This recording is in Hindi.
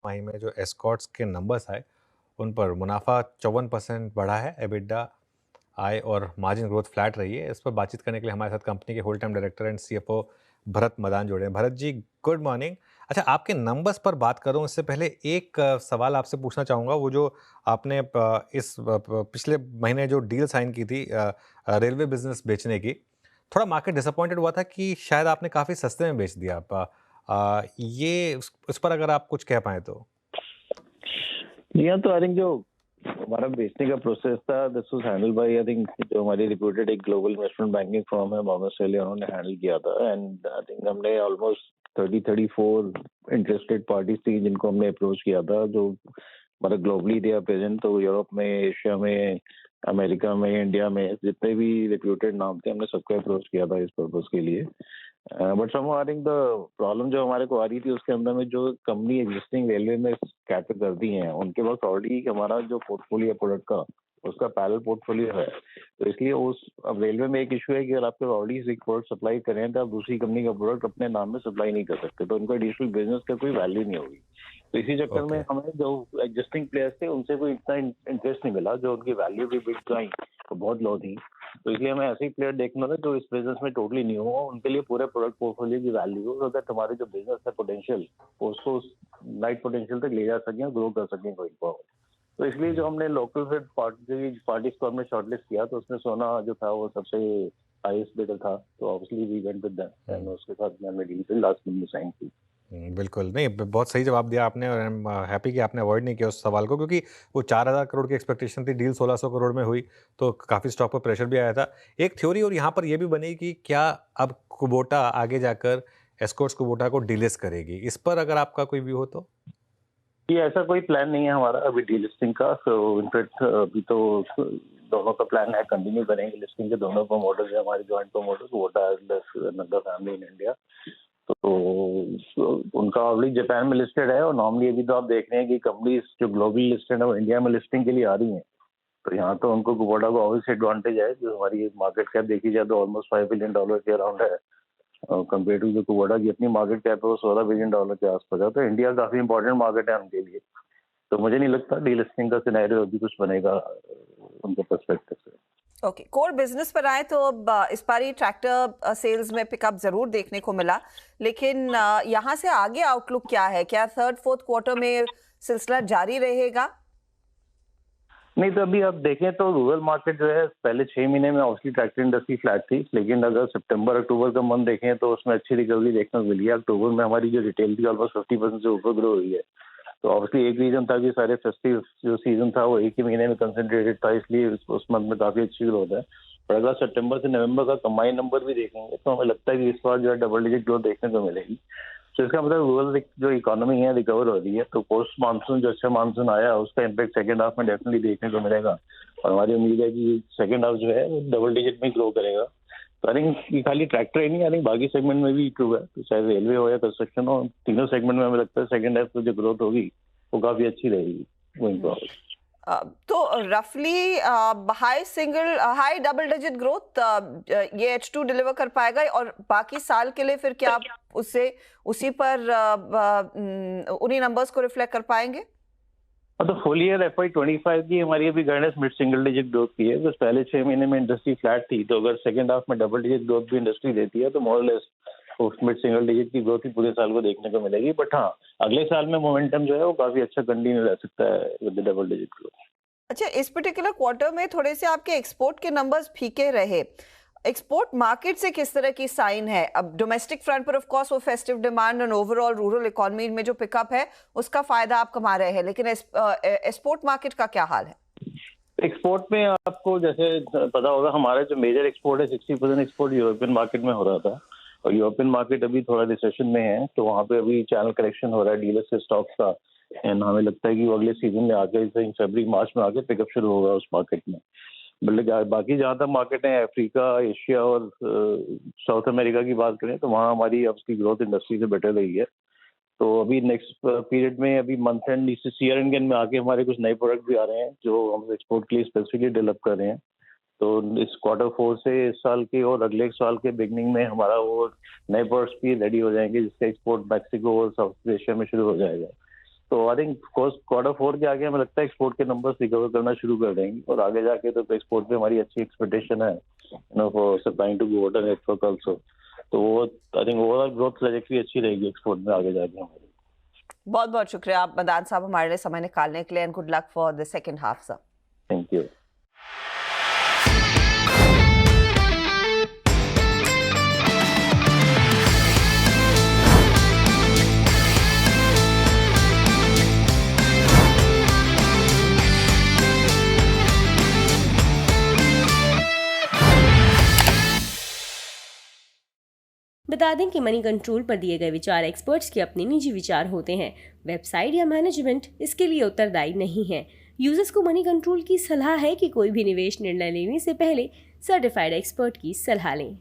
तिमाही में जो एस्कॉर्ट्स के नंबर्स आए, उन पर मुनाफा 54% बढ़ा है। एबिटडा, आय और मार्जिन ग्रोथ फ्लैट रही है। इस पर बातचीत करने के लिए हमारे साथ कंपनी के whole time director and CFO Bharat Madan जुड़े हैं। Bharat ji, good morning. अच्छा, आपके नंबर्स पर बात करूं इससे पहले एक सवाल आपसे पूछना चाहूँगा। वो जो आपने पिछले महीने जो डील साइन की थी रेलवे बिजनेस बेचने की, थोड़ा मार्केट डिसअपॉइंटेड हुआ था कि शायद आपने काफ़ी सस्ते में बेच दिया। ये उस पर अगर आप कुछ कह पाएँ तो? यहाँ तो आई थिंक जो हमारा बेचने का प्रोसेस था, this was handle bye I think जो हमारी रिप्यूटेड एक ग्लोबल इन्वेस्टमेंट बैंकिंग फर्म है मॉर्गन स्टैनली, उन्होंने हैंडल किया था। एंड आई थिंक हमने ऑलमोस्ट 34 इंटरेस्टेड पार्टीज थी जिनको हमने अप्रोच किया था, जो मतलब ग्लोबली दे आर प्रेजेंट। तो यूरोप में, एशिया में, अमेरिका में, इंडिया में जितने भी रिप्यूटेड नाम थे हमने सबको अप्रोच किया था इस पर्पज के लिए। But somehow I think the problem जो हमारे को आ रही थी उसके अंदर में जो कंपनी एग्जिस्टिंग रेलवे में कैटर कर दी है, उनके पास ऑलरेडी हमारा जो पोर्टफोलियो प्रोडक्ट का उसका पैरेलल पोर्टफोलियो है। तो इसलिए उस अब रेलवे में एक इशू है कि अगर आपके ऑलरेडी एक प्रोडक्ट सप्लाई करें तो आप दूसरी कंपनी का प्रोडक्ट अपने नाम में सप्लाई नहीं कर सकते, तो उनको एडिशनल बिजनेस का कोई वैल्यू नहीं होगी। तो इसी चक्कर में ओके। हमें जो एग्जिस्टिंग प्लेयर्स थे उनसे कोई इतना इंटरेस्ट नहीं मिला, जो उनकी वैल्यू भी बिट गई तो बहुत लो थी। तो इसलिए हमें ऐसे ही प्लेयर देखना था जो इस बिजनेस में टोटली न्यू हो, उनके लिए पूरे प्रोडक्ट पोर्टफोलियो की वैल्यू हो, सो दैट हमारे जो बिजनेस है पोटेंशियल उसको नाइट पोटेंशियल तक ले जा सकें और ग्रो कर सकें गोइंग फॉरवर्ड। तो इसलिए जो हमने लोकल फिर पार्टीज को हमने शॉर्टलिस्ट किया, तो उसमें सोना जो था वो सबसे हाईएस्ट बिडर था। तो obviously we went with them and उसके साथ हमने डील फिर लास्ट में साइन की। बिल्कुल। नहीं, ब बहुत सही जवाब दिया आपने और आई एम हैप्पी कि आपने अवॉइड नहीं किया उस सवाल को, क्योंकि वो 4000 करोड़ की एक्सपेक्टेशन थी, डील 1600 करोड़ में हुई, तो काफ़ी स्टॉक पर प्रेशर भी आया था। एक थ्योरी और यहाँ पर ये भी बनी कि क्या अब कुबोटा आगे जाकर एस्कॉर्ट्स कुबोटा को डीलिस्ट करेगी? इस पर अगर आपका कोई व्यू हो तो? ये ऐसा कोई प्लान नहीं है हमारा अभी डीलिस्टिंग का। सो इनफैक्ट अभी तो दोनों का प्लान है, कंटिन्यू करेंगे लिस्टिंग के। दोनों प्रमोटर्स है हमारे जॉइंट प्रमोटर्स, वोटा नंदा फैमिली इन इंडिया। तो उनका ऑलरेडी जापान में लिस्टेड है, और नॉर्मली अभी तो आप देख रहे हैं कि कंपनीज जो ग्लोबली लिस्टेड है वो इंडिया में लिस्टिंग के लिए आ रही हैं। तो यहाँ तो उनको कुबोटा को ऑब्वियस एडवांटेज है, जो हमारी मार्केट कैप देखी जाए तो ऑलमोस्ट $5 बिलियन के अराउंड है। कंपेयर टू जो कुबोटा की अपनी मार्केट कैप है वो $16 बिलियन के आसपास है। तो इंडिया काफी इंपॉर्टेंट मार्केट है उनके लिए। तो मुझे नहीं लगता डीलिस्टिंग का सिनेरियो अभी कुछ बनेगा उनके पर्सपेक्टिव से। ओके, कोर बिजनेस पर आए तो अब इस बार ही ट्रैक्टर सेल्स में पिकअप जरूर देखने को मिला, लेकिन यहाँ से आगे आउटलुक क्या है? क्या थर्ड फोर्थ क्वार्टर में सिलसिला जारी रहेगा? नहीं, तो अभी आप देखें तो रूरल मार्केट जो है पहले 6 महीने में ऑब्वियसली ट्रैक्टर इंडस्ट्री फ्लैट थी, लेकिन अगर सितंबर अक्टूबर का मंथ देखें तो उसमें अच्छी रिकवरी देखने को मिली है। अक्टूबर में हमारी जो रिटेल थी ऑलमोस्ट 50% से ऊपर ग्रो हुई है। तो ऑब्वियसली एक रीजन था कि सारे फेस्टिव जो सीजन था वो एक ही महीने में कंसंट्रेटेड था, इसलिए उस मंथ में काफी अच्छी ग्रोथ है। और अगर सितंबर से नवंबर का कंबाइन नंबर भी देखेंगे तो हमें लगता है कि इस बार जो है डबल डिजिट ग्रोथ देखने को मिलेगी। तो इसका मतलब रूरल जो इकोनॉमी है रिकवर हो रही है। तो पोस्ट मानसून जो अच्छा मानसून आया उसका इम्पैक्ट सेकंड हाफ में डेफिनेटली देखने को मिलेगा, और हमारी उम्मीद है कि सेकंड हाफ जो है वो डबल डिजिट में ग्रो करेगा। तो आई थिंक ये खाली ट्रैक्टर ही नहीं, आई थिंक बाकी सेगमेंट में भी ट्रू है, तो चाहे रेलवे हो या कंस्ट्रक्शन हो, तीनों सेगमेंट में हमें लगता है सेकंड हाफ में जो ग्रोथ होगी वो काफी अच्छी रहेगी गोइंग फॉरवर्ड। तो रफली हाई डबल डिजिट ग्रोथ ये H2 डिलीवर कर पाएगा, और बाकी साल के लिए फिर क्या आप उससे उसी पर उन्हीं नंबर्स को रिफ्लेक्ट कर पाएंगे? तो फुल ईयर FY25 की हमारी अभी guidance mid single digit growth की है, बस पहले 6 महीने में इंडस्ट्री फ्लैट थी। तो अगर सेकंड हाफ में डबल डिजिट ग्रोथ भी इंडस्ट्री देती है तो more less mid single digit की ग्रोथ ही पूरे साल को देखने को मिलेगी। बट हाँ, अगले साल में मोमेंटम जो है वो काफी अच्छा कंटिन्यू रह सकता है विद डबल डिजिट ग्रोथ। अच्छा, इस पर्टिकुलर क्वार्टर में थोड़े से आपके एक्सपोर्ट के नंबर्स फीके रहे। एक्सपोर्ट मार्केट से किस तरह की साइन है? अब डोमेस्टिक फ्रंट पर ऑफ कोर्स वो फेस्टिव डिमांड और ओवरऑल रूरल इकोनॉमी में जो पिकअप है उसका फायदा आप कमा रहे हैं, लेकिन एक्सपोर्ट मार्केट का क्या हाल है? एक्सपोर्ट में आपको जैसे पता होगा हमारा जो मेजर एक्सपोर्ट है 60% एक्सपोर्ट यूरोपियन मार्केट में हो रहा था, और यूरोपियन मार्केट अभी थोड़ा रिसेशन में है, तो वहाँ पे अभी चैनल करेक्शन हो रहा है डीलर से स्टॉक का। एंड हमें लगता है कि वो अगले सीजन में आगे फरवरी मार्च में आगे पिकअप शुरू होगा उस मार्केट में। बल्कि बाकी जहाँ तक मार्केट है अफ्रीका, एशिया और साउथ अमेरिका की बात करें तो वहाँ हमारी उसकी ग्रोथ इंडस्ट्री से बेटर रही है। तो अभी नेक्स्ट पीरियड में अभी मंथ एंड ईयर एंड में आके हमारे कुछ नए प्रोडक्ट भी आ रहे हैं जो हम एक्सपोर्ट के लिए स्पेसिफिकली डेवलप कर रहे हैं। तो इस Q4 से इस साल के और अगले साल के बिगनिंग में हमारा वो नए प्रोडक्ट्स भी रेडी हो जाएंगे, जिससे एक्सपोर्ट मैक्सिको और साउथ एशिया में शुरू हो जाएगा। तो आई थिंक Q4 के आगे हमें लगता है एक्सपोर्ट के नंबर्स रिकवर करना शुरू कर देंगे और आगे जाके तो एक्सपोर्ट पे हमारी अच्छी एक्सपेक्टेशन है, for supplying to water network also. तो वो I think overall growth trajectory अच्छी रहेगी एक्सपोर्ट में आगे जाके हमारी। बहुत बहुत शुक्रिया आप मदान साहब हमारे लिए समय निकालने के लिए, and good luck for the second half sir. Thank you. बता दें कि मनी कंट्रोल पर दिए गए विचार एक्सपर्ट्स के अपने निजी विचार होते हैं। वेबसाइट या मैनेजमेंट इसके लिए उत्तरदायी नहीं है। यूजर्स को मनी कंट्रोल की सलाह है कि कोई भी निवेश निर्णय लेने से पहले सर्टिफाइड एक्सपर्ट की सलाह लें।